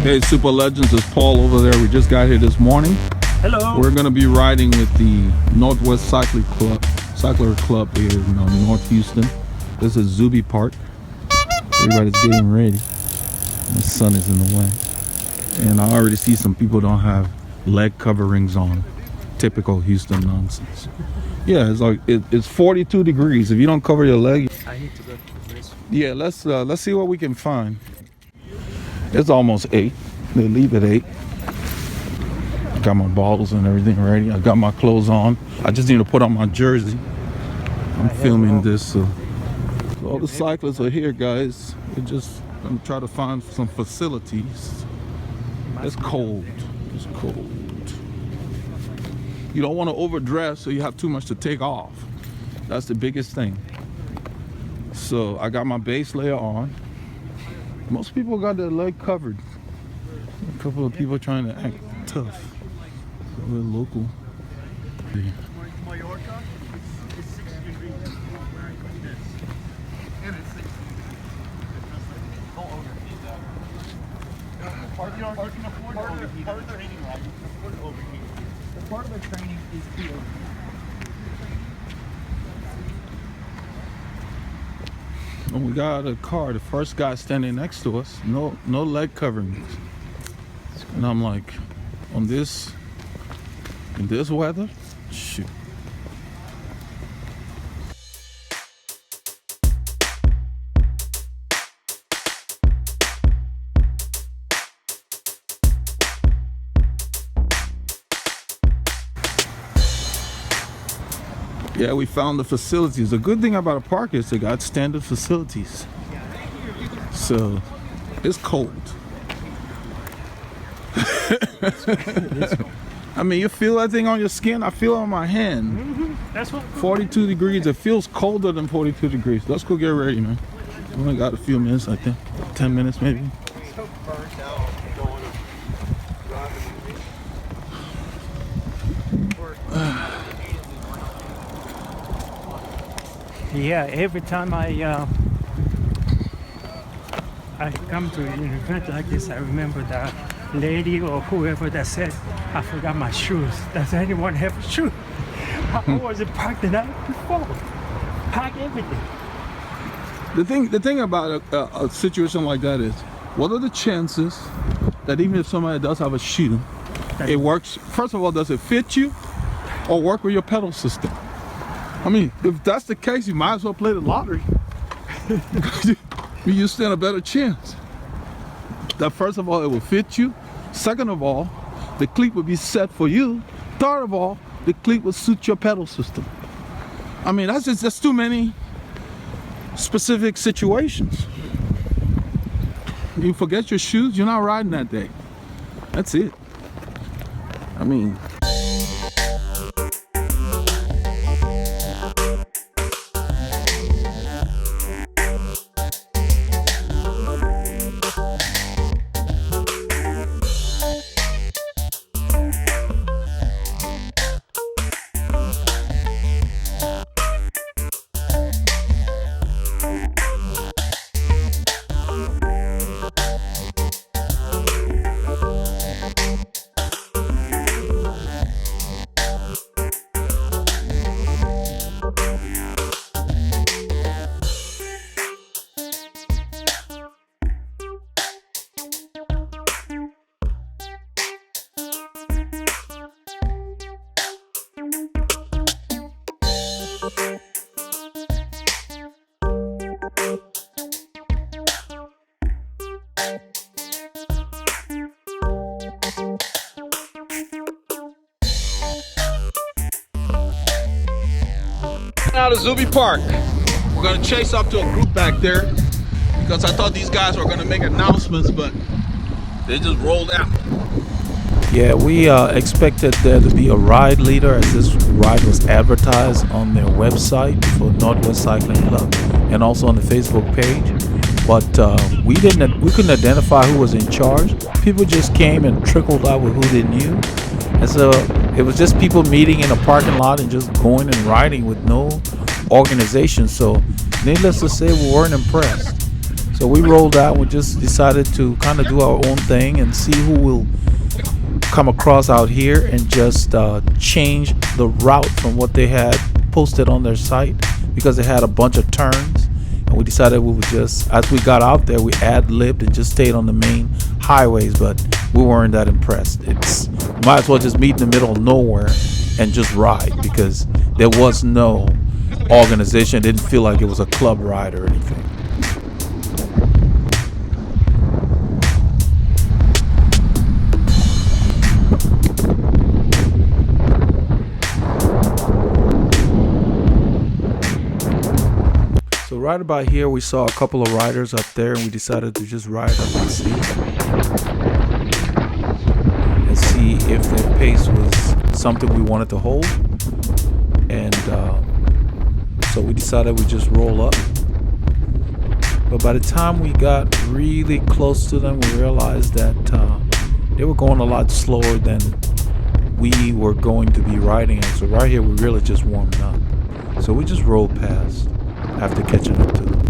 Hey, Super Legends, it's Paul over there. We just got here this morning. Hello. We're going to be riding with the Northwest Cycler Club here in North Houston. This is Zuby Park. Everybody's getting ready. The sun is in the way. And I already see some people don't have leg coverings on. Typical Houston nonsense. Yeah, it's like it's 42 degrees. If you don't cover your leg, I need to go to this. yeah, let's see what we can find. It's almost 8. They leave at 8. Got my bottles and everything ready. I got my clothes on. I just need to put on my jersey. I'm filming this, so all the cyclists are here, guys. We're just gonna try to find some facilities. It's cold. It's cold. You don't want to overdress so you have too much to take off. That's the biggest thing. So I got my base layer on. Most people got their leg covered. A couple of people trying to act tough. We're local. Mallorca is 60 degrees. And it's 60. Don't overheat that. Part of the training, right? You can afford to overheat. The part of the training is to overheat. And we got a car. The first guy standing next to us, no leg coverings. And I'm like, in this weather, shoot. Yeah, we found the facilities. The good thing about a park is they got standard facilities. So it's cold. I mean, you feel that thing on your skin? I feel it on my hand. That's what. 42 degrees. It feels colder than 42 degrees. Let's go get ready, man. We only got a few minutes, I think. 10 minutes, maybe. Yeah, every time I come to an event like this, I remember that lady or whoever that said, I forgot my shoes. Does anyone have shoes? I was parked the night before. Pack everything. The thing about a situation like that is, what are the chances that even if somebody does have a shoe, it works? First of all, does it fit you or work with your pedal system? I mean, if that's the case, you might as well play the lottery. You stand a better chance. That first of all, it will fit you. Second of all, the cleat would be set for you. Third of all, the cleat would suit your pedal system. I mean, that's too many specific situations. You forget your shoes, you're not riding that day. That's it. I mean, out of Zuby Park. We're gonna chase up to a group back there because I thought these guys were gonna make announcements, but they just rolled out. Yeah, we expected there to be a ride leader, as this ride was advertised on their website for Northwest Cycling Club and also on the Facebook page. But we couldn't identify who was in charge. People just came and trickled out with who they knew. And so it was just people meeting in a parking lot and just going and riding with no organization. So needless to say, we weren't impressed. So we rolled out. We just decided to kind of do our own thing and see who will come across out here and just change the route from what they had posted on their site, because they had a bunch of turns. And we decided we would just, as we got out there, we ad-libbed and just stayed on the main highways, but we weren't that impressed. It's might as well just meet in the middle of nowhere and just ride, because there was no organization. It didn't feel like it was a club ride or anything. So right about here, we saw a couple of riders up there, and we decided to just ride up and see if their pace was something we wanted to hold. And so we decided we'd just roll up. But by the time we got really close to them, we realized that they were going a lot slower than we were going to be riding it. So right here, we really just warmed up. So we just rolled past after catching up to them.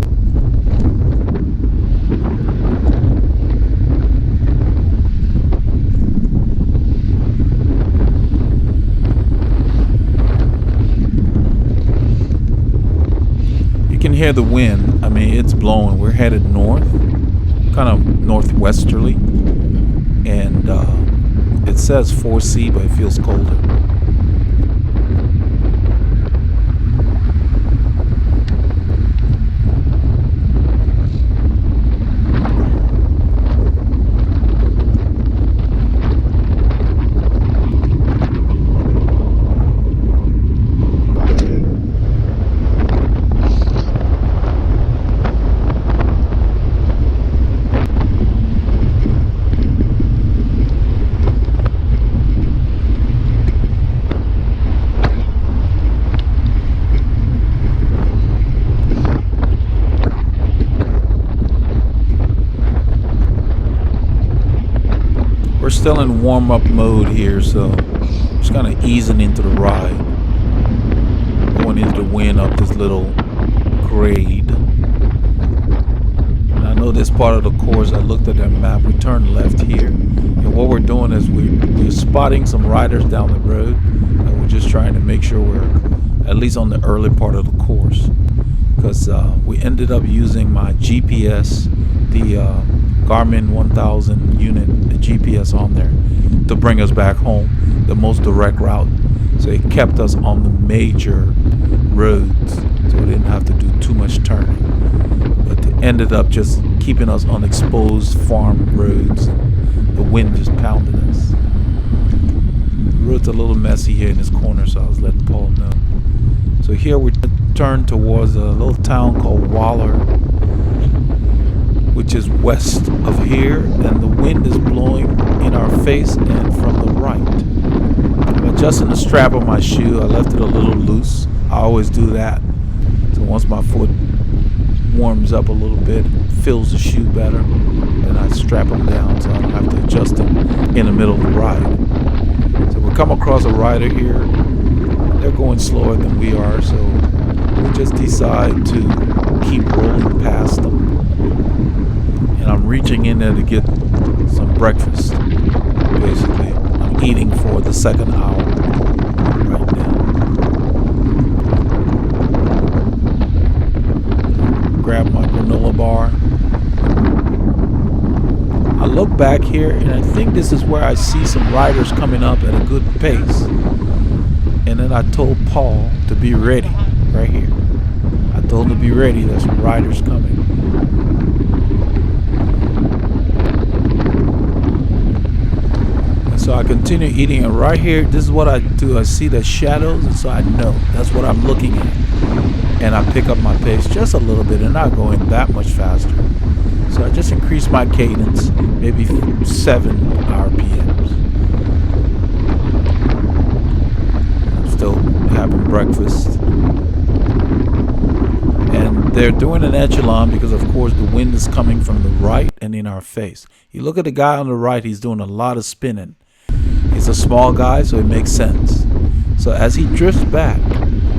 You can hear the wind. I mean, it's blowing. We're headed north, kind of northwesterly, and it says 4C, but it feels colder. We're still in warm-up mode here, so just kind of easing into the ride, going into the wind up this little grade. And I know this part of the course, I looked at that map, we turned left here, and what we're doing is we're spotting some riders down the road, and we're just trying to make sure we're at least on the early part of the course, because we ended up using my GPS, the Garmin 1000 unit, the GPS on there, to bring us back home, the most direct route. So it kept us on the major roads, so we didn't have to do too much turning. But it ended up just keeping us on exposed farm roads. The wind just pounded us. The road's a little messy here in this corner, so I was letting Paul know. So here we turn towards a little town called Waller, which is west of here, and the wind is blowing in our face and from the right. I'm adjusting the strap of my shoe. I left it a little loose. I always do that. So once my foot warms up a little bit, fills the shoe better, then I strap them down so I don't have to adjust them in the middle of the ride. So we come across a rider here. They're going slower than we are, so we just decide to keep rolling past them. And I'm reaching in there to get some breakfast. Basically, I'm eating for the second hour right now. Grab my granola bar. I look back here, and I think this is where I see some riders coming up at a good pace. And then I told Paul to be ready right here. I told him to be ready. There's some riders coming. So I continue eating, and right here, this is what I do. I see the shadows, and so I know that's what I'm looking at. And I pick up my pace just a little bit, and not going that much faster. So I just increase my cadence, maybe 7 RPMs. I'm still having breakfast. And they're doing an echelon because, of course, the wind is coming from the right and in our face. You look at the guy on the right, he's doing a lot of spinning. He's a small guy, so it makes sense. So as he drifts back,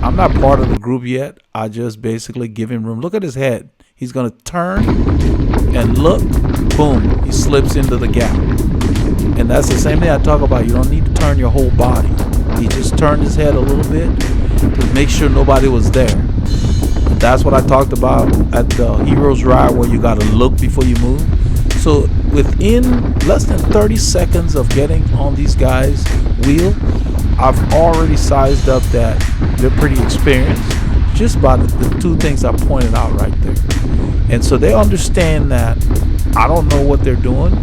I'm not part of the group yet. I just basically give him room. Look at his head. He's going to turn and look, boom, he slips into the gap. And that's the same thing I talk about. You don't need to turn your whole body. He just turned his head a little bit to make sure nobody was there. And that's what I talked about at the Heroes Ride, where you got to look before you move. So within less than 30 seconds of getting on these guys' wheel, I've already sized up that they're pretty experienced just by the two things I pointed out right there. And so they understand that I don't know what they're doing.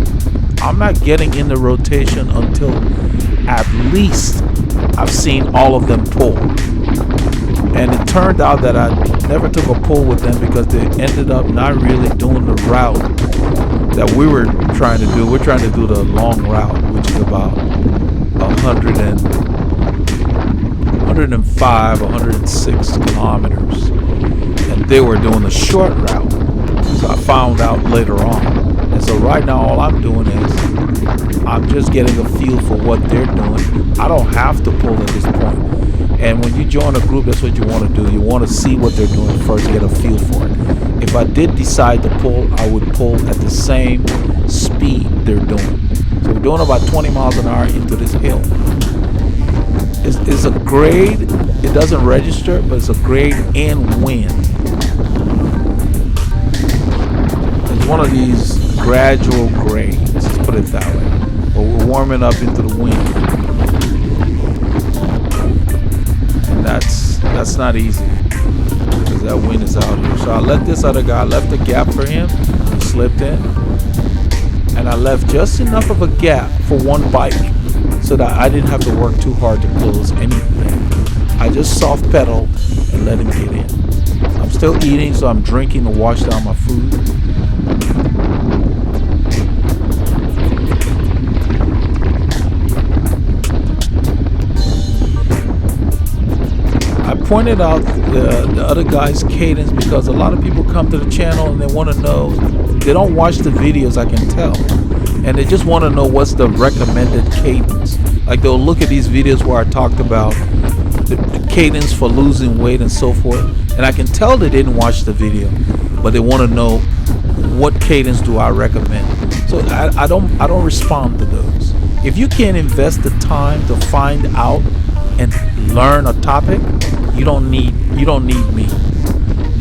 I'm not getting in the rotation until at least I've seen all of them pull. And it turned out that I never took a pull with them because they ended up not really doing the route that we were trying to do. We're trying to do the long route, which is about 105, 106 kilometers. And they were doing the short route. So I found out later on. And so right now all I'm doing is I'm just getting a feel for what they're doing. I don't have to pull at this point. And when you join a group, that's what you want to do. You want to see what they're doing first, get a feel for it. If I did decide to pull, I would pull at the same speed they're doing. So we're doing about 20 miles an hour into this hill. It's a grade. It doesn't register, but it's a grade and wind. It's one of these gradual grades, let's put it that way. But we're warming up into the wind. And that's not easy because that wind is out here. So I let this other guy, left a gap for him, he slipped in. And I left just enough of a gap for one bike so that I didn't have to work too hard to close anything. I just soft pedaled and let him get in. I'm still eating, so I'm drinking to wash down my food. I pointed out the other guy's cadence because a lot of people come to the channel and they want to know, they don't watch the videos, I can tell, and they just want to know what's the recommended cadence. Like they'll look at these videos where I talked about the cadence for losing weight and so forth, and I can tell they didn't watch the video, but they want to know what cadence do I recommend. So I don't respond to those. If you can't invest the time to find out and learn a topic, you don't need me.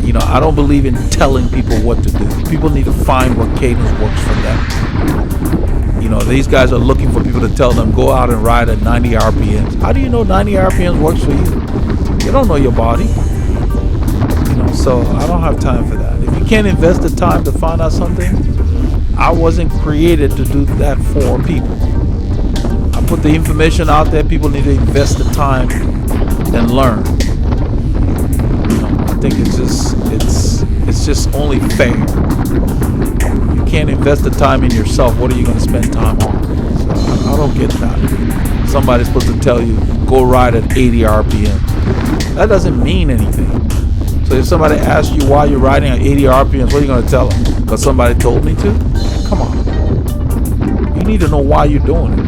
You know, I don't believe in telling people what to do. People need to find what cadence works for them. You know, these guys are looking for people to tell them go out and ride at 90 RPMs. How do you know 90 RPMs works for you? You don't know your body. You know, so I don't have time for that. If you can't invest the time to find out something, I wasn't created to do that for people. I put the information out there. People need to invest the time and learn. You know, I think it's just only fair. You can't invest the time in yourself. What are you going to spend time on? So I don't get that. Somebody's supposed to tell you go ride at 80 RPM. That doesn't mean anything. So if somebody asks you why you're riding at 80 RPMs, what are you going to tell them? Because somebody told me to? Come on. You need to know why you're doing it.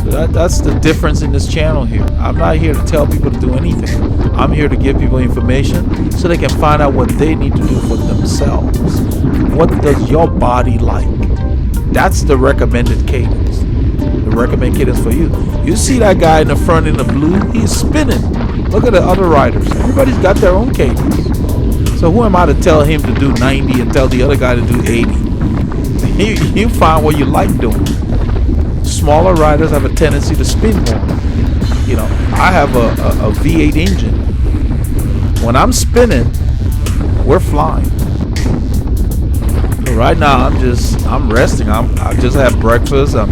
So that's the difference in this channel here. I'm not here to tell people to do anything. I'm here to give people information so they can find out what they need to do for themselves. What does your body like? That's the recommended cadence. The recommended cadence for you. You see that guy in the front in the blue? He's spinning. Look at the other riders. Everybody's got their own cadence. So who am I to tell him to do 90 and tell the other guy to do 80? You find what you like doing. Smaller riders have a tendency to spin more. You know, I have a V8 engine. When I'm spinning, we're flying. So right now I'm resting. I just had breakfast. I'm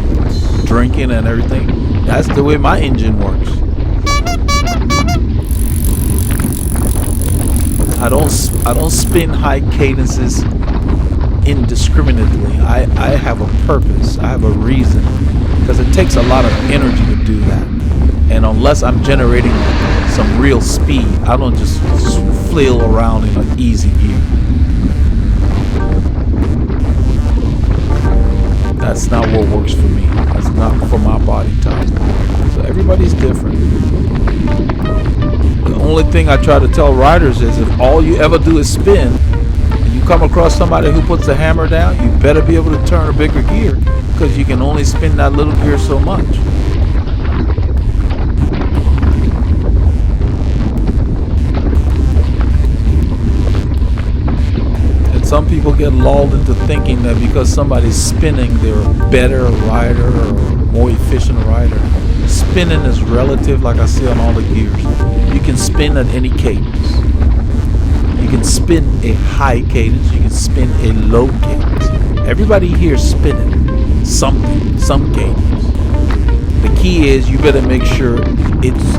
drinking and everything. That's the way my engine works. I don't spin high cadences indiscriminately. I have a purpose. I have a reason. Because it takes a lot of energy to do that. And unless I'm generating some real speed, I don't just flail around in an easy gear. That's not what works for me. That's not for my body type. So everybody's different. The only thing I try to tell riders is if all you ever do is spin, and you come across somebody who puts the hammer down, you better be able to turn a bigger gear, because you can only spin that little gear so much. And some people get lulled into thinking that because somebody's spinning, they're a better rider or more efficient rider. Spinning is relative, like I say on all the gears. You can spin at any cadence. You can spin a high cadence. You can spin a low cadence. Everybody here is spinning something, some cadence. The key is you better make sure it's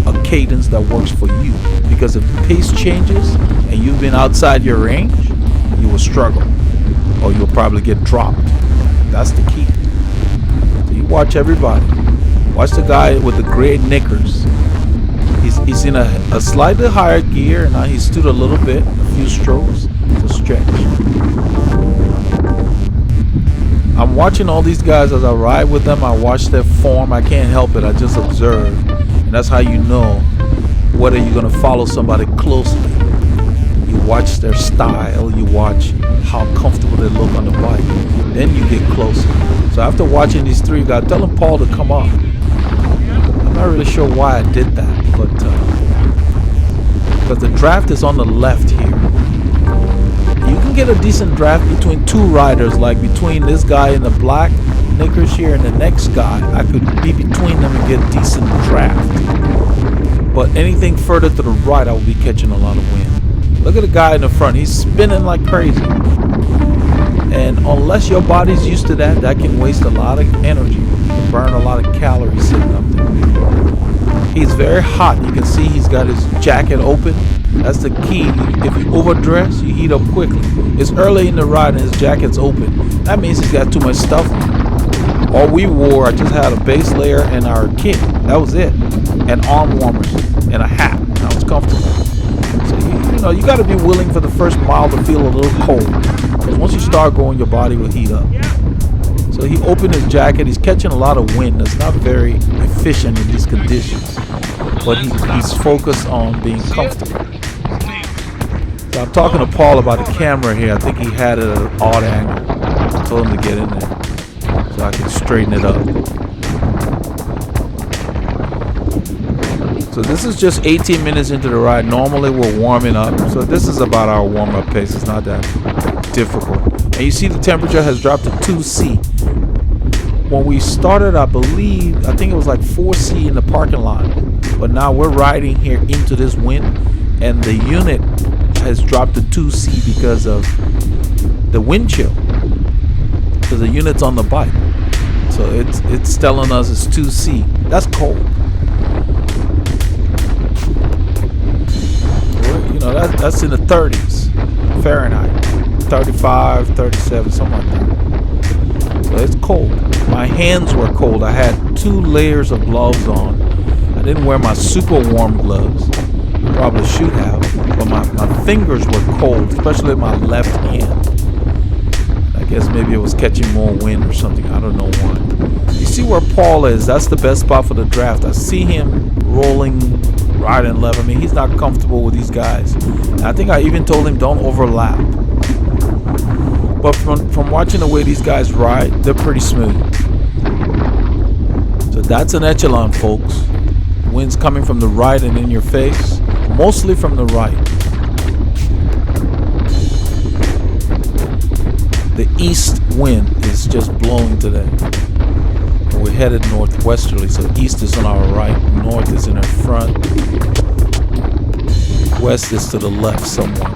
a cadence that works for you. Because if the pace changes and you've been outside your range, you will struggle. Or you'll probably get dropped. That's the key. So you watch everybody. Watch the guy with the gray knickers. He's in a slightly higher gear, and now he stood a little bit, a few strokes to stretch. I'm watching all these guys as I ride with them. I watch their form. I can't help it. I just observe. And that's how you know whether you're going to follow somebody closely. You watch their style. You watch how comfortable they look on the bike. Then you get closer. So after watching these three guys, tell them Paul to come up. I'm not really sure why I did that, but because the draft is on the left here. You can get a decent draft between two riders, like between this guy in the black knickers here and the next guy. I could be between them and get a decent draft. But anything further to the right, I will be catching a lot of wind. Look at the guy in the front. He's spinning like crazy. And unless your body's used to that, that can waste a lot of energy, burn a lot of calories sitting up there. He's very hot. You can see he's got his jacket open. That's the key. If you overdress, you heat up quickly. It's early in the ride and his jacket's open. That means he's got too much stuff on. All we wore, I just had a base layer and our kit. That was it. And arm warmers and a hat. I was comfortable. So you got to be willing for the first mile to feel a little cold. Because once you start going, your body will heat up. So he opened his jacket. He's catching a lot of wind. That's not very efficient in these conditions. But he's focused on being comfortable. So I'm talking to Paul about the camera here. I think he had it at an odd angle. I told him to get in there so I can straighten it up. So this is just 18 minutes into the ride. Normally we're warming up. So this is about our warm-up pace. It's not that difficult. And you see the temperature has dropped to 2C. When we started, I think it was like 4C in the parking lot. But now we're riding here into this wind, and the unit has dropped to 2C because of the wind chill. Because the unit's on the bike. So it's telling us it's 2C. That's cold. That's in the 30s Fahrenheit. 35, 37, something like that. So it's cold. My hands were cold. I had 2 layers of gloves on. I didn't wear my super warm gloves. I probably should have. But my fingers were cold, especially my left hand. I guess maybe it was catching more wind or something. I don't know why. You see where Paul is? That's the best spot for the draft. I see him rolling right and left. I mean, he's not comfortable with these guys. And I think I even told him don't overlap. But from watching the way these guys ride, they're pretty smooth. So that's an echelon, folks. Wind's coming from the right and in your face, mostly from the right. The east wind is just blowing today. And we're headed northwesterly, so east is on our right, north is in our front, west is to the left somewhat.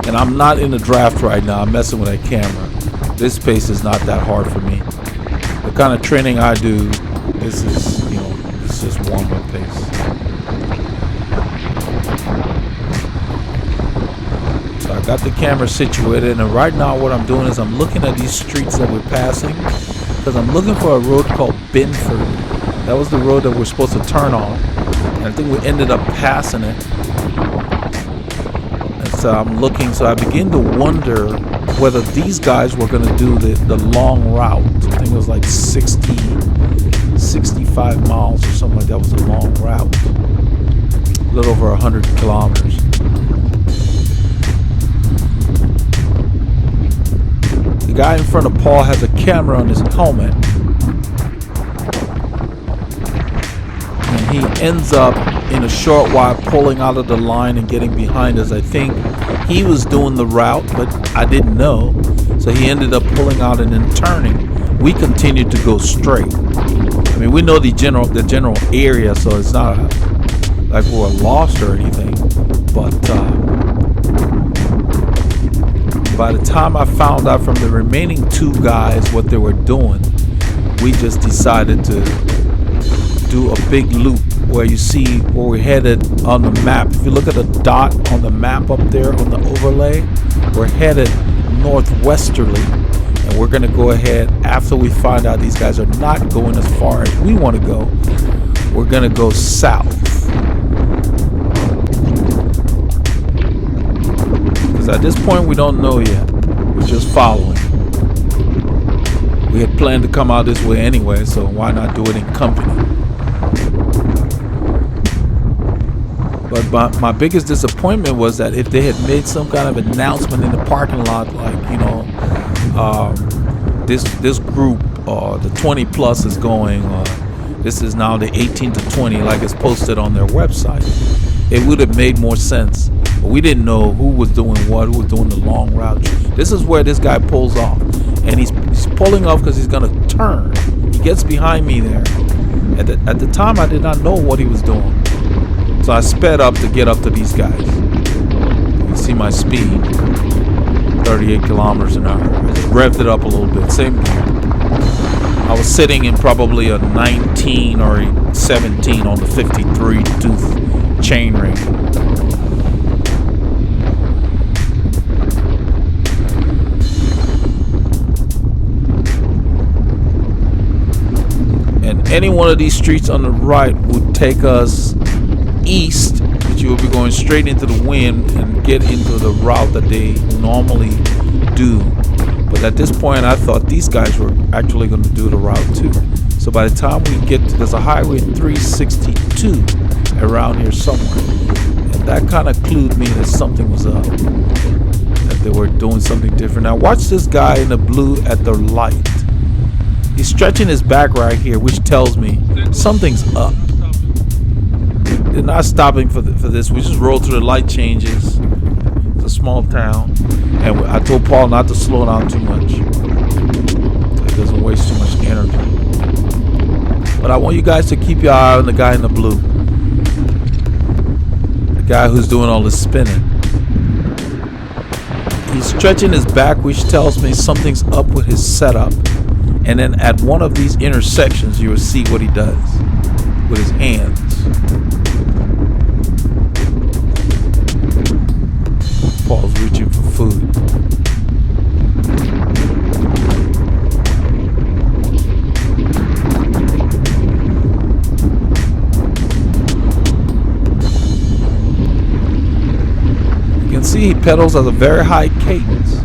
And I'm not in the draft right now. I'm messing with that camera. This pace is not that hard for me. The kind of training I do, this is just warm-up pace. So I got the camera situated, and right now what I'm doing is I'm looking at these streets that we're passing, because I'm looking for a road called Binford. That was the road that we're supposed to turn on, and I think we ended up passing it. So I'm looking, so I begin to wonder whether these guys were going to do the long route. I think it was like 65 miles or something like that. Was a long route. A little over 100 kilometers. the guy in front of Paul has a camera on his helmet. And he ends up in a short while pulling out of the line and getting behind us. I think he was doing the route, but I didn't know. So he ended up pulling out and then turning. We continued to go straight. I mean, we know the general area, so it's not like we're lost or anything. But by the time I found out from the remaining two guys what they were doing, we just decided to do a big loop where you see where we're headed on the map. If you look at the dot on the map up there on the overlay, we're headed northwesterly, and we're going to go ahead after we find out these guys are not going as far as we want to go. We're going to go south, because at this point we don't know yet. We're just following. We had planned to come out this way anyway, so why not do it in company? But my biggest disappointment was that if they had made some kind of announcement in the parking lot, like, you know, this group, the 20 plus is going, this is now the 18 to 20, like it's posted on their website, it would have made more sense. But we didn't know who was doing what, who was doing the long route. This is where this guy pulls off, and he's pulling off because he's gonna turn. He gets behind me there. At the time, I did not know what he was doing. So I sped up to get up to these guys. You can see my speed, 38 kilometers an hour. I just revved it up a little bit, same gear. I was sitting in probably a 19 or a 17 on the 53 tooth chain ring. And any one of these streets on the right would take us east, but you will be going straight into the wind and get into the route that they normally do. But at this point, I thought these guys were actually going to do the route too. So by the time we get to, there's a highway 362 around here somewhere, and that kind of clued me that something was up, that they were doing something different. Now watch this guy in the blue at the light. He's stretching his back right here, which tells me something's up. They're not stopping for this. We just rolled through the light changes. It's a small town, and I told Paul not to slow down too much so he doesn't waste too much energy. But I want you guys to keep your eye on the guy in the blue, the guy who's doing all the spinning. He's stretching his back, which tells me something's up with his setup. And then at one of these intersections, you will see what he does with his hands. Paul's reaching for food. You can see he pedals at a very high cadence.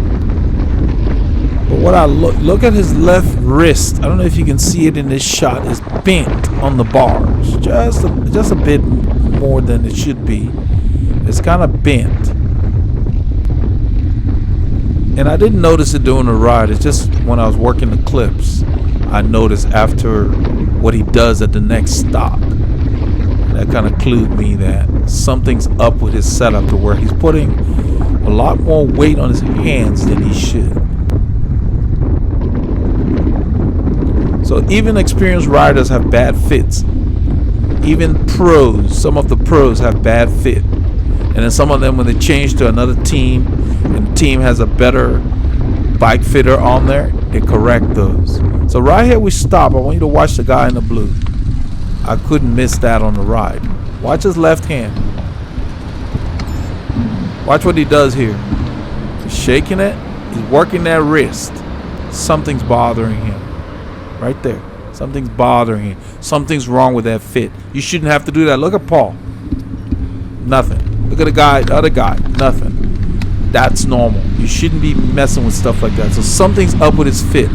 But what I look at his left wrist, I don't know if you can see it in this shot, is bent on the bars. Just a bit more than it should be. It's kind of bent. And I didn't notice it during the ride. It's just when I was working the clips, I noticed after what he does at the next stop. That kind of clued me that something's up with his setup to where he's putting a lot more weight on his hands than he should. So even experienced riders have bad fits. Even pros, some of the pros have bad fit. And then some of them, when they change to another team, and the team has a better bike fitter on there, they correct those. So right here we stop. I want you to watch the guy in the blue. I couldn't miss that on the ride. Watch his left hand. Watch what he does here. He's shaking it. He's working that wrist. Something's bothering him. Right there. Something's bothering him. Something's wrong with that fit. You shouldn't have to do that. Look at Paul. Nothing. Look at the guy, the other guy. Nothing. That's normal. You shouldn't be messing with stuff like that. So something's up with his fit.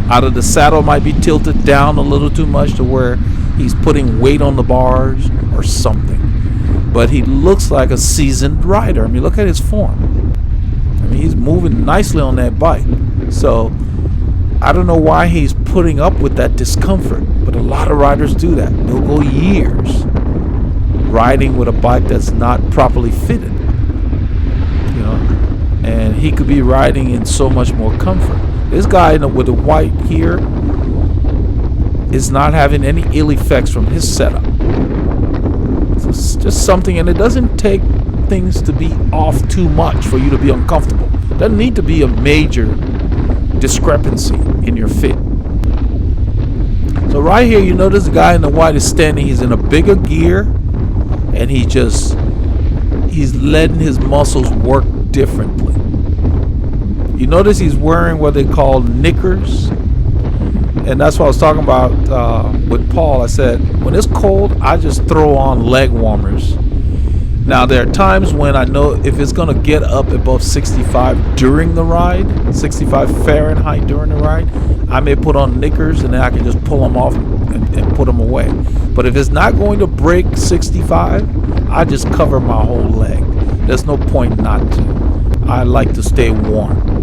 Either the saddle might be tilted down a little too much to where he's putting weight on the bars or something. But he looks like a seasoned rider. I mean, look at his form. I mean, he's moving nicely on that bike. So I don't know why he's putting up with that discomfort, but a lot of riders do that. They'll go years riding with a bike that's not properly fitted, and he could be riding in so much more comfort. This guy with the white here is not having any ill effects from his setup. So it's just something, and it doesn't take things to be off too much for you to be uncomfortable. It doesn't need to be a major discrepancy in your fit. So right here, you notice the guy in the white is standing. He's in a bigger gear, and he's letting his muscles work differently. You notice he's wearing what they call knickers, and that's what I was talking about with Paul. I said, when it's cold, I just throw on leg warmers. Now, there are times when I know if it's going to get up above 65 during the ride, 65 Fahrenheit during the ride, I may put on knickers, and then I can just pull them off and put them away. But if it's not going to break 65, I just cover my whole leg. There's no point not to. I like to stay warm.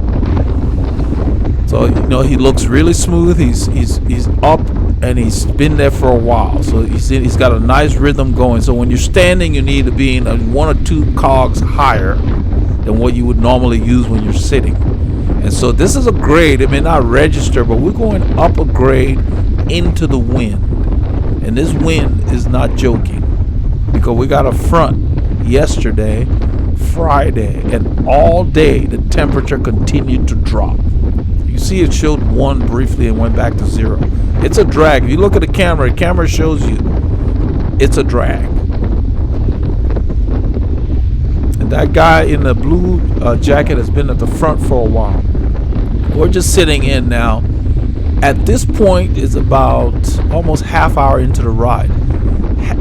So, he looks really smooth. He's up, and he's been there for a while. So he's got a nice rhythm going. So when you're standing, you need to be in 1 or 2 cogs higher than what you would normally use when you're sitting. And so this is a grade. It may not register, but we're going up a grade into the wind. And this wind is not joking, because we got a front yesterday, Friday, and all day the temperature continued to drop. You see it showed 1 briefly and went back to 0. It's a drag. If you look at the camera shows you it's a drag. And that guy in the blue jacket has been at the front for a while. We're just sitting in now. At this point, it's about almost half hour into the ride.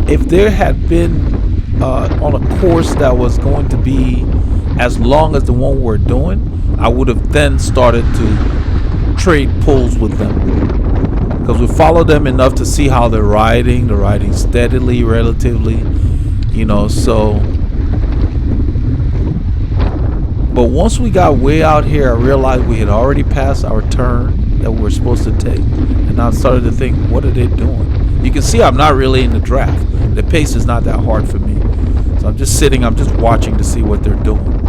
If there had been on a course that was going to be as long as the one we're doing, I would have then started to trade pulls with them, because we follow them enough to see how they're riding. They're riding steadily, relatively, so. But once we got way out here, I realized we had already passed our turn that we were supposed to take, and I started to think, what are they doing? You can see I'm not really in the draft. The pace is not that hard for me, so I'm just sitting, I'm just watching to see what they're doing.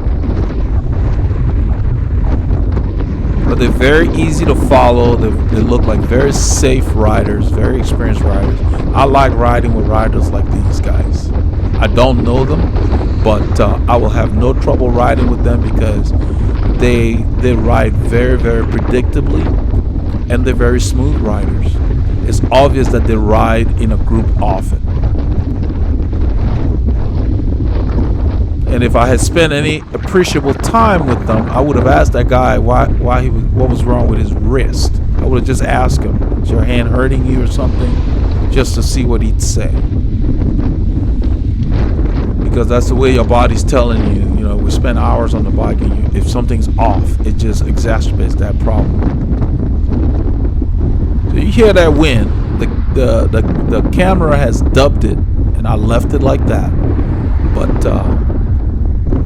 But they're very easy to follow. They look like very safe riders, very experienced riders. I like riding with riders like these guys. I don't know them, but I will have no trouble riding with them, because they ride very, very predictably, and they're very smooth riders. It's obvious that they ride in a group often. And if I had spent any appreciable time with them, I would have asked that guy what was wrong with his wrist. I would have just asked him, is your hand hurting you or something? Just to see what he'd say. Because that's the way your body's telling you. We spend hours on the bike, and if something's off, it just exacerbates that problem. So you hear that wind. The camera has dubbed it, and I left it like that. But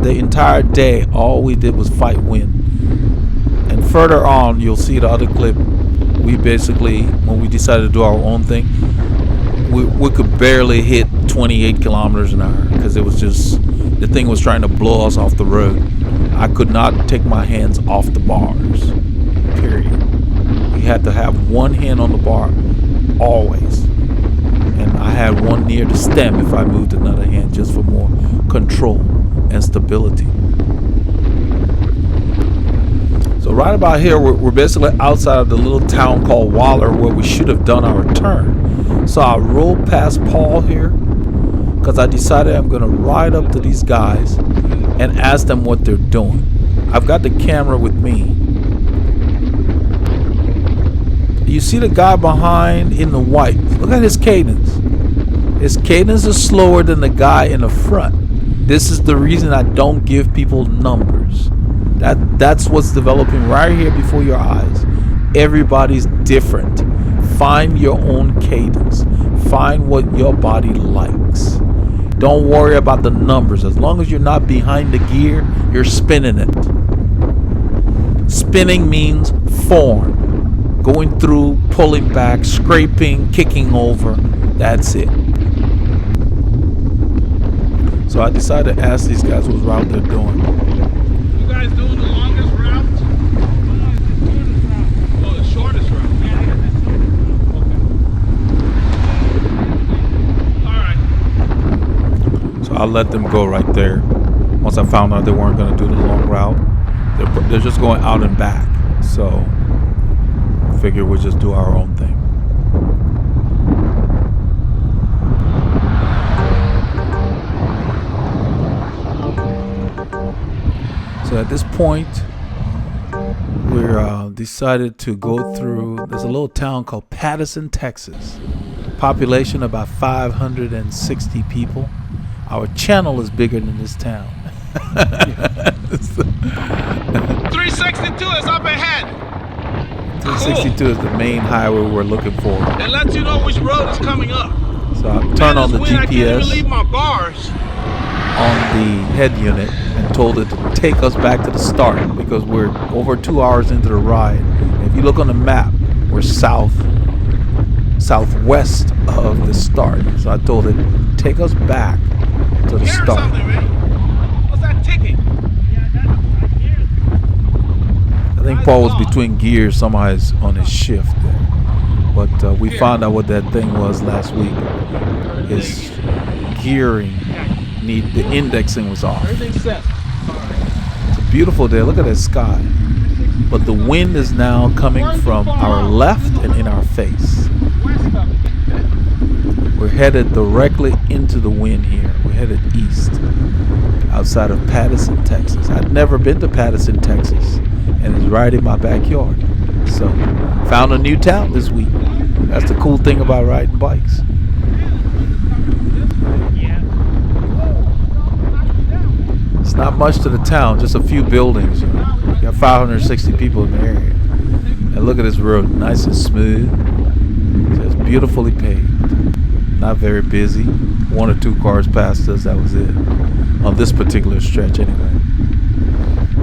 the entire day, all we did was fight wind. And further on, you'll see the other clip. We basically, when we decided to do our own thing, we could barely hit 28 kilometers an hour, because it was just, the thing was trying to blow us off the road. I could not take my hands off the bars, period. You had to have one hand on the bar always, and I had one near the stem if I moved another hand, just for more control and stability. So right about here, we're basically outside of the little town called Waller, where we should have done our turn. So I rolled past Paul here, because I decided I'm going to ride up to these guys and ask them what they're doing. I've got the camera with me. You see the guy behind in the white. Look at his cadence. His cadence is slower than the guy in the front. This is the reason I don't give people numbers. That's what's developing right here before your eyes. Everybody's different. Find your own cadence. Find what your body likes. Don't worry about the numbers. As long as you're not behind the gear, you're spinning it. Spinning means form. Going through, pulling back, scraping, kicking over. That's it. So I decided to ask these guys what route they're doing. You guys doing the longest route? Oh, the shortest route. Okay. All right. So I'll let them go right there. Once I found out they weren't going to do the long route, they're just going out and back. So I figured we'll just do our own thing. So at this point, we're decided to go through. There's a little town called Patterson, Texas. Population about 560 people. Our channel is bigger than this town. 362 is up ahead. 362 is the main highway we're looking for. It lets you know which road is coming up. So I turned on the I can't even GPS leave my bars. on the head unit and told it to take us back to the start because we're over 2 hours into the ride. If you look on the map, we're southwest of the start. So I told it, take us back to the Hear start. something, man. What's that ticking? I think Paul was between gears. Somehow is on his shift there. But we found out what that thing was last week. His gearing, the indexing was off. Everything's set. It's a beautiful day. Look at that sky. But the wind is now coming from our left and in our face. We're headed directly into the wind here. We're headed east, outside of Patterson, Texas. I'd never been to Patterson, Texas, and it's right in my backyard. So, found a new town this week. That's the cool thing about riding bikes. It's not much to the town, just a few buildings. You got 560 people in the area. And look at this road, nice and smooth, just beautifully paved. Not very busy. 1 or 2 cars passed us, that was it. On this particular stretch anyway.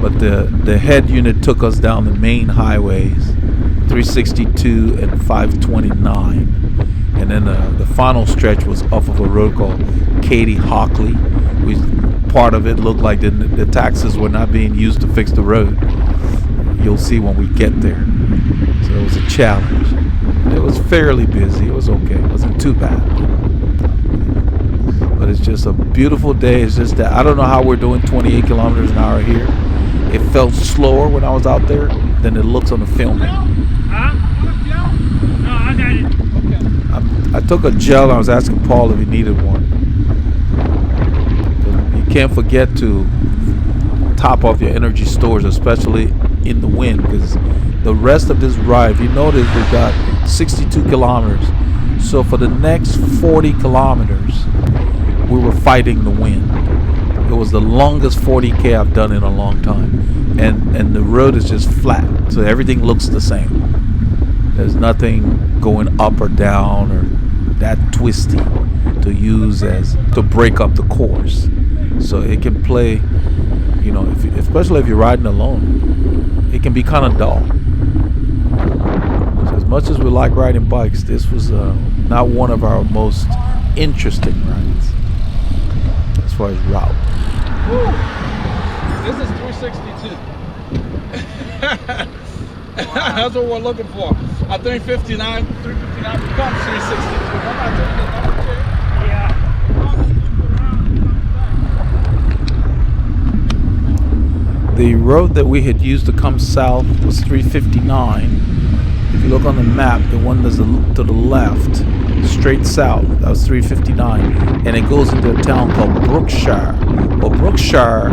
But the head unit took us down the main highways, 362 and 529. And then the final stretch was off of a road called Katy Hockley. Part of it looked like the taxes were not being used to fix the road. You'll see when we get there. So it was a challenge. It was fairly busy. It was okay. It wasn't too bad. But it's just a beautiful day. It's just that I don't know how we're doing 28 kilometers an hour here. It felt slower when I was out there than it looks on the film. Huh? No, I got it. I took a gel and I was asking Paul if he needed one. You can't forget to top off your energy stores, especially in the wind, because the rest of this ride, if you notice, we've got 62 kilometers. So for the next 40 kilometers, we were fighting the wind. It was the longest 40K I've done in a long time. And the road is just flat, so everything looks the same. There's nothing going up or down or that twisty to use to break up the course. So it can play, especially if you're riding alone, it can be kind of dull. So as much as we like riding bikes, this was not one of our most interesting rides as far as route. Woo. This is 362. That's what we're looking for. At 359 becomes 362. Yeah. The road that we had used to come south was 359. If you look on the map, the one that's to the left, straight south, that was 359. And it goes into a town called Brookshire. Well, Brookshire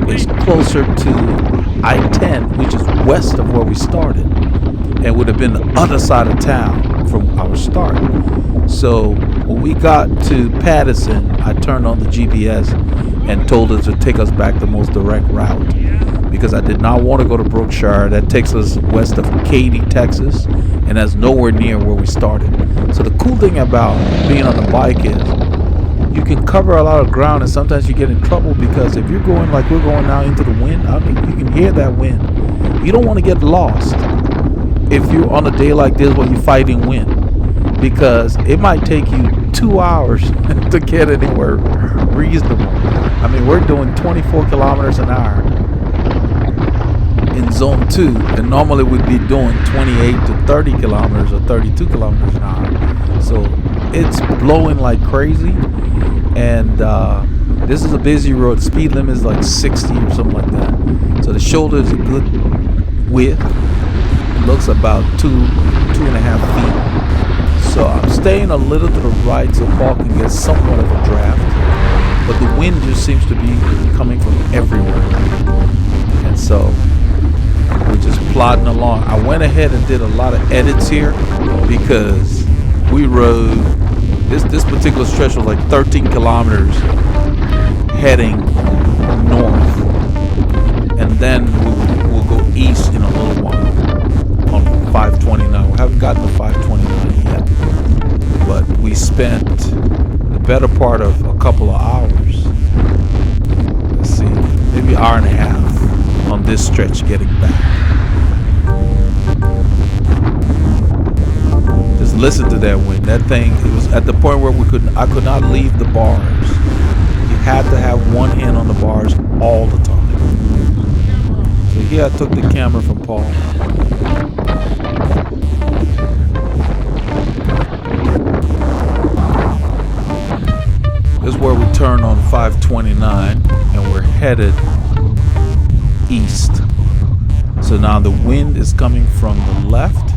is closer to I-10, which is west of where we started, and would have been the other side of town from our start. So when we got to Patterson, I turned on the GPS and told it to take us back the most direct route, because I did not want to go to Brookshire. That takes us west of Katy, Texas, and that's nowhere near where we started. So the cool thing about being on the bike is you can cover a lot of ground, and sometimes you get in trouble because if you're going like we're going now into the wind, I mean, you can hear that wind. You don't want to get lost if you're on a day like this when you're fighting wind, because it might take you 2 hours to get anywhere reasonable. I mean, we're doing 24 kilometers an hour in zone 2, and normally we'd be doing 28 to 30 kilometers or 32 kilometers an hour. So it's blowing like crazy, and this is a busy road. The speed limit is like 60 or something like that. So the shoulder is a good width. It looks about 2.5 feet. So I'm staying a little to the right so Paul can get somewhat of a draft. But the wind just seems to be coming from everywhere. And so we're just plodding along. I went ahead and did a lot of edits here because we rode this particular stretch was like 13 kilometers heading north, and then we'll go east in a little while on 529. We haven't gotten to 529 yet, but we spent the better part of a couple of hours, let's see, maybe an hour and a half on this stretch getting back. Just listen to that wind. That thing, it was at the point where I could not leave the bars. You had to have one hand on the bars all the time. So here I took the camera from Paul. This is where we turn on 529 and we're headed east. So now the wind is coming from the left,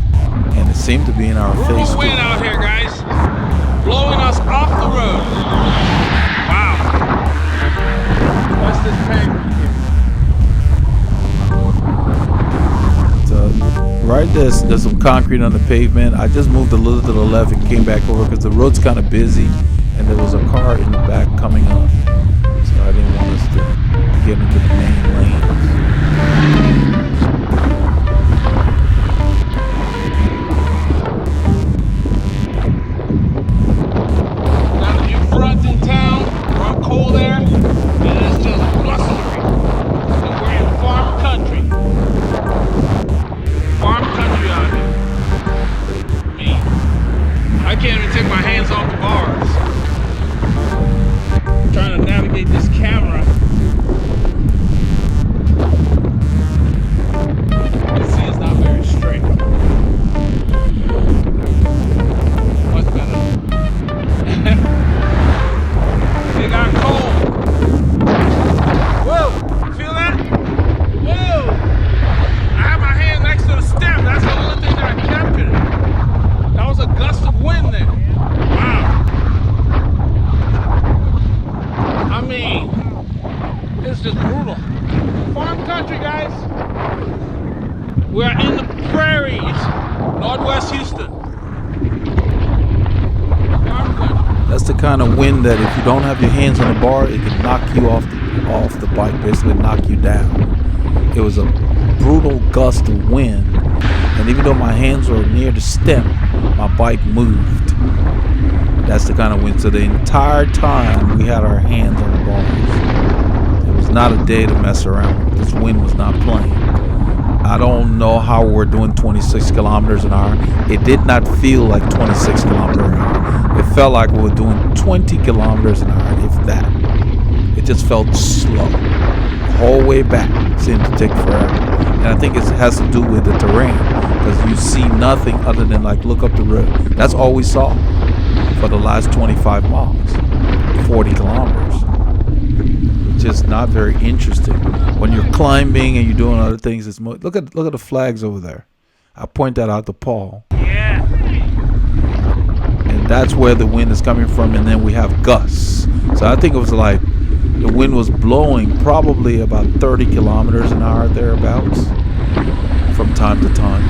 and it seemed to be in our face too. Wind out here, guys, blowing us off the road. Wow. What's this tank here? So right there's some concrete on the pavement. I just moved a little to the left and came back over because the road's kind of busy, and there was a car in the back coming up. So I didn't want us to get into the main lane. Kind of wind that if you don't have your hands on the bar, it can knock you off the bike, basically knock you down. It was a brutal gust of wind, and even though my hands were near the stem, my bike moved. That's the kind of wind. So the entire time we had our hands on the bars. It was not a day to mess around. This wind was not playing. I don't know how we're doing 26 kilometers an hour. It did not feel like 26 kilometers an hour. It felt like we were doing 20 kilometers an hour, if that. It just felt slow. The whole way back seemed to take forever. And I think it has to do with the terrain, because you see nothing other than like look up the road. That's all we saw for the last 25 miles, 40 kilometers. It's just not very interesting. When you're climbing and you're doing other things, it's more, look at the flags over there. I point that out to Paul. That's where the wind is coming from, and then we have gusts. So I think it was like the wind was blowing probably about 30 kilometers an hour thereabouts from time to time.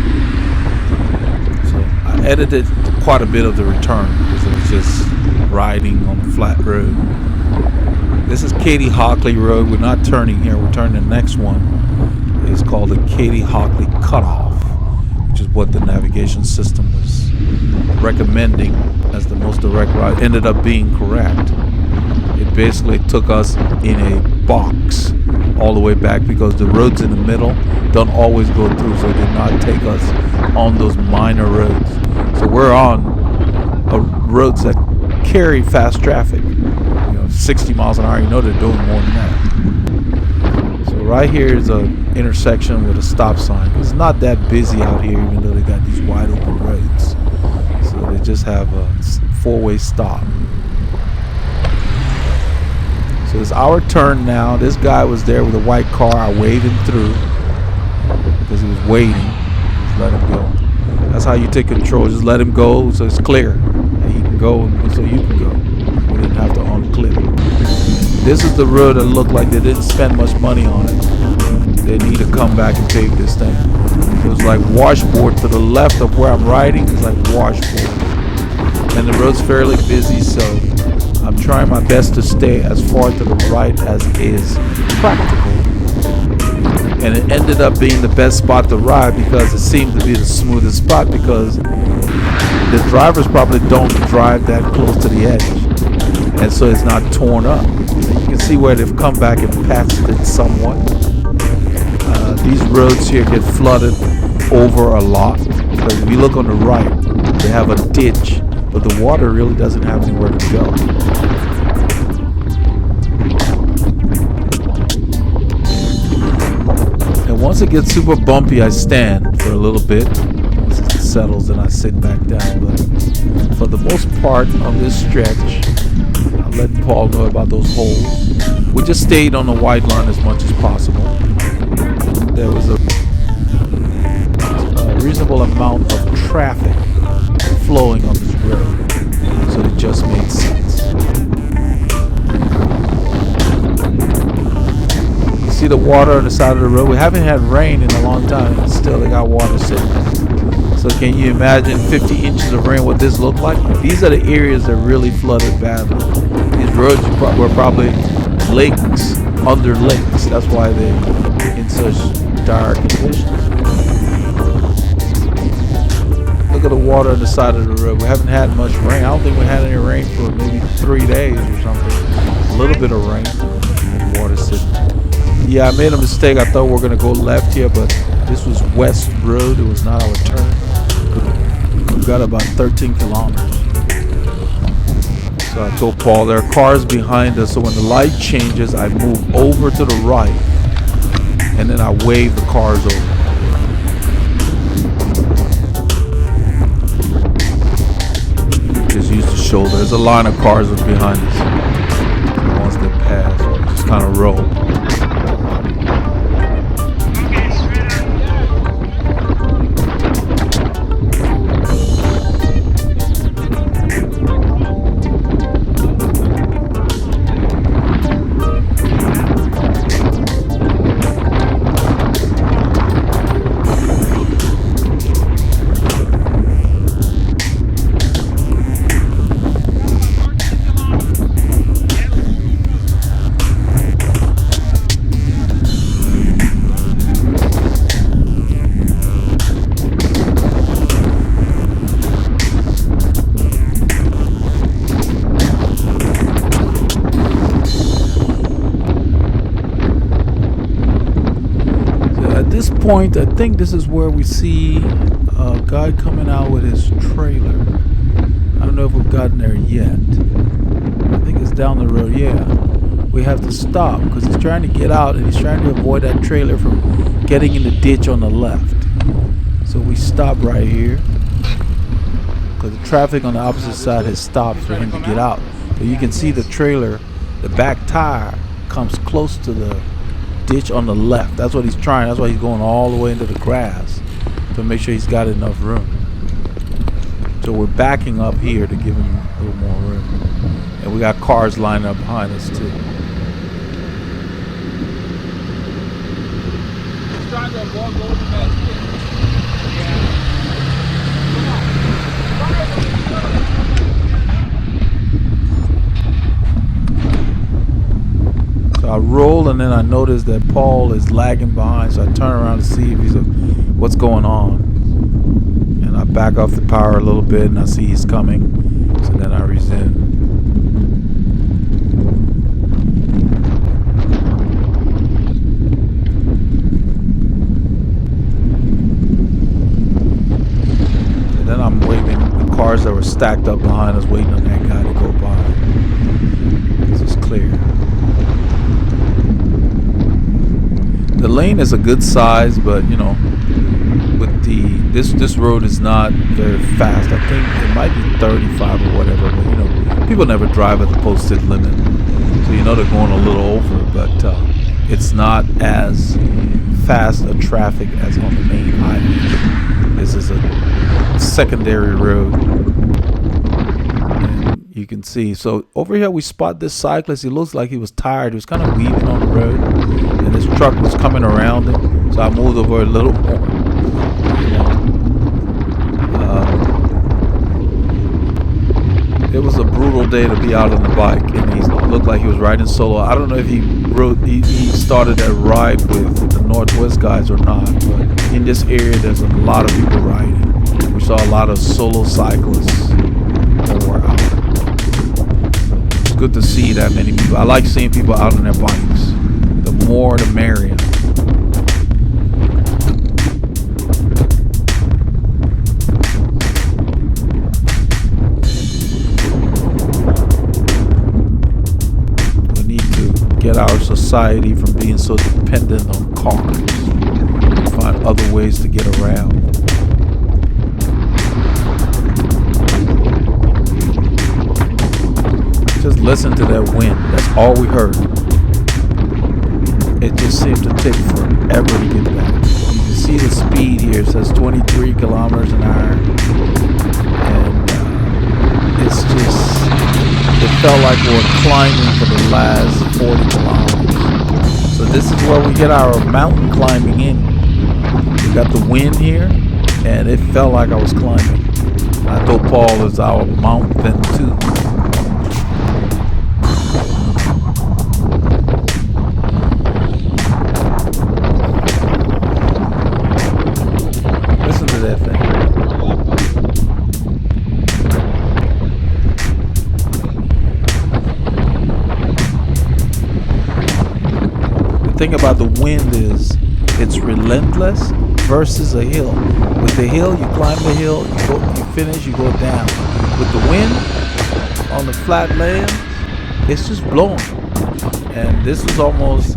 So I edited quite a bit of the return because it was just riding on a flat road. This is Katie Hockley Road. We're not turning here. We're turning the next one. It's called the Katie Hockley Cutoff, which is what the navigation system was recommending as the most direct route. Ended up being correct. It basically took us in a box all the way back because the roads in the middle don't always go through, so it did not take us on those minor roads. So we're on roads that carry fast traffic, 60 miles an hour. You know they're doing more than that. So right here is a intersection with a stop sign. It's not that busy out here, even though they got these wide open roads. So they just have a four-way stop. So it's our turn now. This guy was there with a white car. I waved him through because he was waiting. Just let him go. That's how you take control. Just let him go so it's clear. And he can go and so you can go. We didn't have to unclip. This is the road that looked like they didn't spend much money on it. They need to come back and pave this thing. It was like washboard to the left of where I'm riding. It's like washboard. And the road's fairly busy, so I'm trying my best to stay as far to the right as is practical. And it ended up being the best spot to ride because it seemed to be the smoothest spot because the drivers probably don't drive that close to the edge. And so it's not torn up. You can see where they've come back and patched it somewhat. These roads here get flooded over a lot. Because if you look on the right, they have a ditch, but the water really doesn't have anywhere to go. And once it gets super bumpy, I stand for a little bit. Once it settles, then I sit back down. But for the most part on this stretch, I'll let Paul know about those holes. We just stayed on the wide line as much as possible. There was a reasonable amount of traffic flowing on this road, so it just made sense. You see the water on the side of the road? We haven't had rain in a long time, and still they got water sitting there. So can you imagine 50 inches of rain, what this looked like? These are the areas that really flooded badly. These roads were probably lakes under lakes. That's why they're in such dire conditions. Look at the water on the side of the road. We haven't had much rain. I don't think we had any rain for maybe 3 days or something. A little bit of rain. And water sitting. Yeah, I made a mistake. I thought we were going to go left here, but this was West Road. It was not our turn. We've got about 13 kilometers. So I told Paul there are cars behind us, so when the light changes, I move over to the right, and then I wave the cars over. Just use the shoulder. There's a line of cars behind us. And once they pass, we just kind of roll. Point, I think this is where we see a guy coming out with his trailer. I don't know if we've gotten there yet. I think it's down the road. Yeah, we have to stop because he's trying to get out and he's trying to avoid that trailer from getting in the ditch on the left. So we stop right here because the traffic on the opposite side has stopped for him to get out. But you can see the trailer, the back tire comes close to the ditch on the left. That's what he's trying. That's why he's going all the way into the grass to make sure he's got enough room. So we're backing up here to give him a little more room. And we got cars lined up behind us too. He's trying to walk over that. So I roll and then I notice that Paul is lagging behind, so I turn around to see if he's what's going on. And I back off the power a little bit and I see he's coming. So then I resume. cars that were stacked up behind us waiting on that guy to go by. This is clear. The lane is a good size, but you know, with this road is not very fast. I think it might be 35 or whatever, but you know, people never drive at the posted limit, so you know they're going a little over, but it's not as fast a traffic as on the main highway. This is a secondary road, and you can see. So over here we spot this cyclist. He looks like he was tired. He was kind of weaving on the road, and this truck was coming around him, so I moved over a little more. It was a brutal day to be out on the bike, and he looked like he was riding solo. I don't know if he started that ride with the Northwest guys or not, but in this area there's a lot of people riding. We saw a lot of solo cyclists that were out. It's good to see that many people. I like seeing people out on their bikes. The more the merrier. Get our society from being so dependent on cars and find other ways to get around. Just listen to that wind. That's all we heard. It just seemed to take forever to get back. You can see the speed here. It says 23 kilometers an hour. And it's just... it felt like we were climbing for the last 40 kilometers. So this is where we get our mountain climbing in. We got the wind here, and it felt like I was climbing. I told Paul it's our mountain too. Listen to that thing. The thing about the wind is it's relentless versus a hill. With the hill, you climb the hill, you finish, you go down. With the wind on the flat land, it's just blowing. And this was almost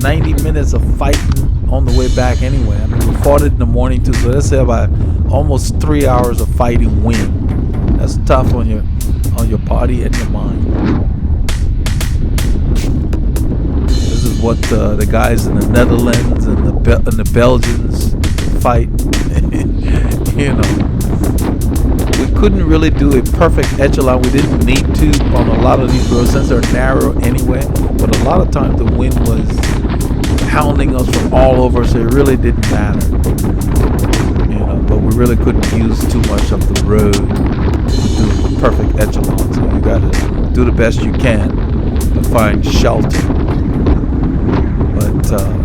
90 minutes of fighting on the way back anyway. I mean, we fought it in the morning too, so let's say about almost 3 hours of fighting wind. That's tough on your body and your mind. What the guys in the Netherlands and the Belgians fight. You know, we couldn't really do a perfect echelon. We didn't need to on a lot of these roads since they're narrow anyway. But a lot of times the wind was pounding us from all over, so it really didn't matter. You know, but we really couldn't use too much of the road to do a perfect echelon. So you got to do the best you can to find shelter.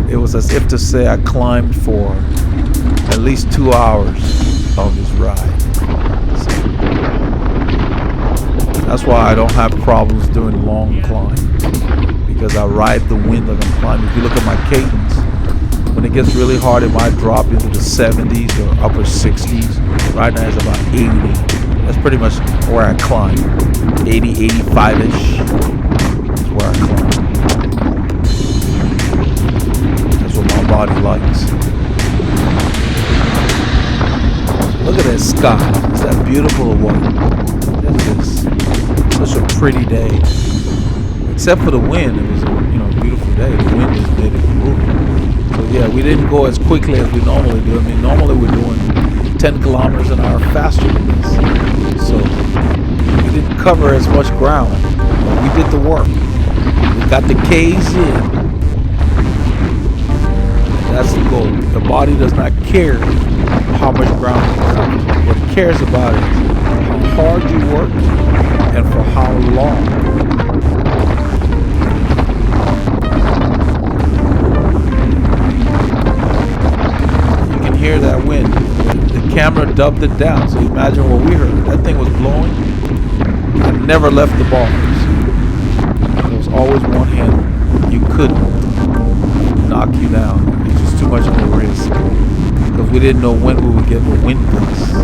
It was as if to say I climbed for at least 2 hours on this ride. So that's why I don't have problems doing long climbs, because I ride the wind like I'm climbing. If you look at my cadence, when it gets really hard, it might drop into the 70s or upper 60s. Right now it's about 80. That's pretty much where I climb. 80, 85-ish is where I climb. Body likes. Look at that sky. Is that beautiful or what? Look at this. Such a pretty day. Except for the wind, it was a beautiful day. The wind just made it brutal. So yeah, we didn't go as quickly as we normally do. I mean, normally we're doing 10 kilometers an hour faster than this. So we didn't cover as much ground, but we did the work. We got the K's in. That's the goal. The body does not care how much ground you cover. What it cares about is how hard you work and for how long. You can hear that wind. The camera dubbed it down, so imagine what we heard. That thing was blowing. I never left the bars. There was always one hand. You couldn't knock you down. Too much of a risk because we didn't know when we would get the wind gust.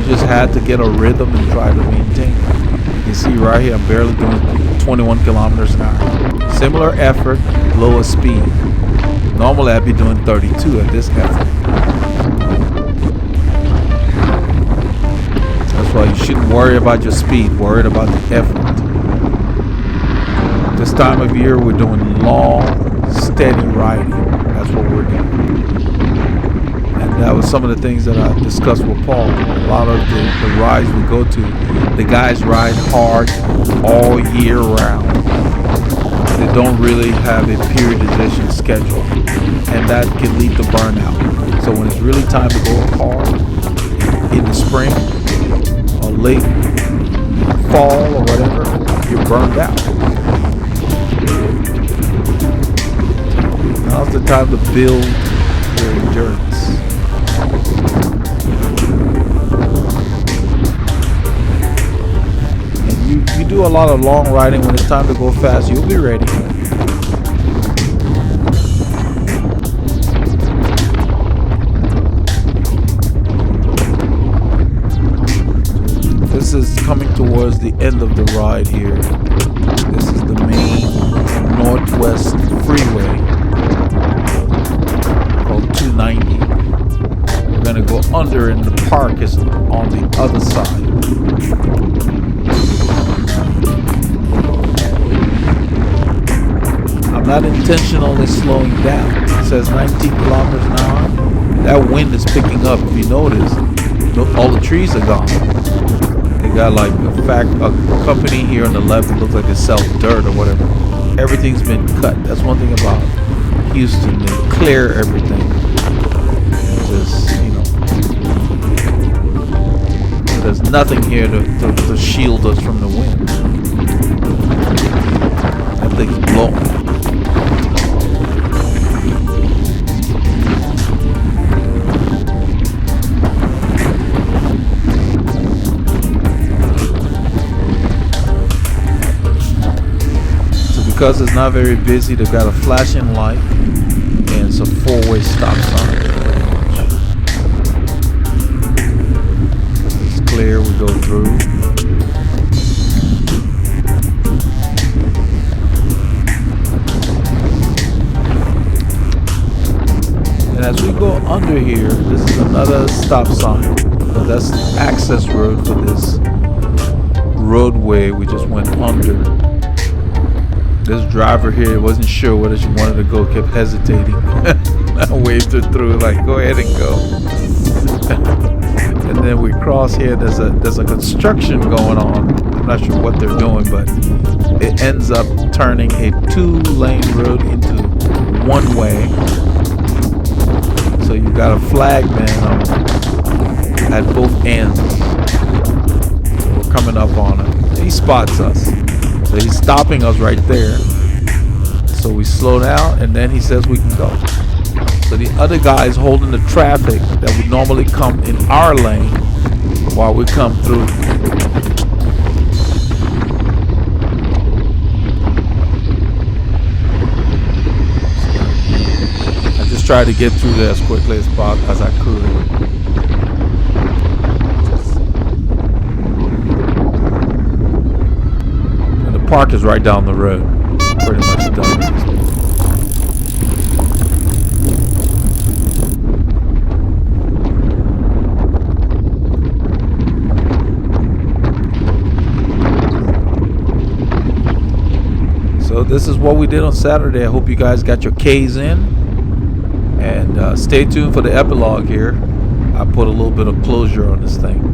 just had to get a rhythm and try to maintain it. You can see right here, I'm barely doing 21 kilometers an hour. Similar effort, lower speed. Normally I'd be doing 32 at this effort. That's why you shouldn't worry about your speed, worry about the effort. This time of year we're doing long, steady riding. That's what we're doing. And that was some of the things that I discussed with Paul. A lot of the rides we go to, the guys ride hard all year round. They don't really have a periodization schedule, and that can lead to burnout. So when it's really time to go hard in the spring or late fall or whatever, you're burned out. Now's the time to build your endurance. And you do a lot of long riding. When it's time to go fast, you'll be ready. This is coming towards the end of the ride here. This is the main Northwest Freeway called 290. We're gonna go under, and the park is on the other side. I'm not intentionally slowing down. It says 19 kilometers an hour. That wind is picking up. If you notice, all the trees are gone. They got like a company here on the left that looks like they sell dirt or whatever. Everything's been cut. That's one thing about Houston. They clear everything. Just, there's nothing here to shield us from the wind. That thing's blowing. Because it's not very busy, they've got a flashing light and some four-way stop sign. It's clear, we go through. And as we go under here, this is another stop sign. But that's the access road for this roadway we just went under. This driver here wasn't sure whether she wanted to go, kept hesitating. I waved her through, like, go ahead and go. And then we cross here, there's a construction going on. I'm not sure what they're doing, but it ends up turning a 2-lane road into one way. So you got a flag man at both ends. So we're coming up on him. He spots us. So he's stopping us right there. So we slow down, and then he says we can go. So the other guy is holding the traffic that would normally come in our lane while we come through. I just tried to get through there as quickly as I could. Park is right down the road. Pretty much done. So this is what we did on Saturday. I hope you guys got your K's in. And stay tuned for the epilogue here. I put a little bit of closure on this thing.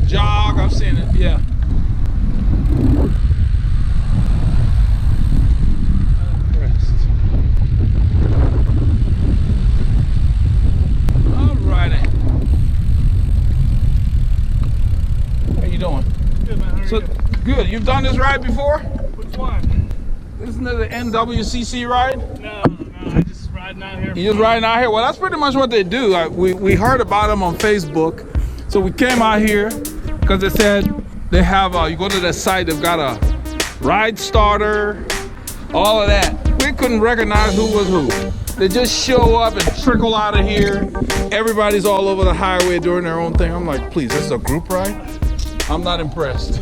Jog, I've seen it, yeah. So good. You've done this ride before? Which one? Isn't it the NWCC ride? No, I just riding out here. You just riding out here? Well, that's pretty much what they do. We heard about them on Facebook, so we came out here because they said they have. You go to the site, they've got a ride starter, all of that. We couldn't recognize who was who. They just show up and trickle out of here. Everybody's all over the highway doing their own thing. I'm like, please, this is a group ride? I'm not impressed.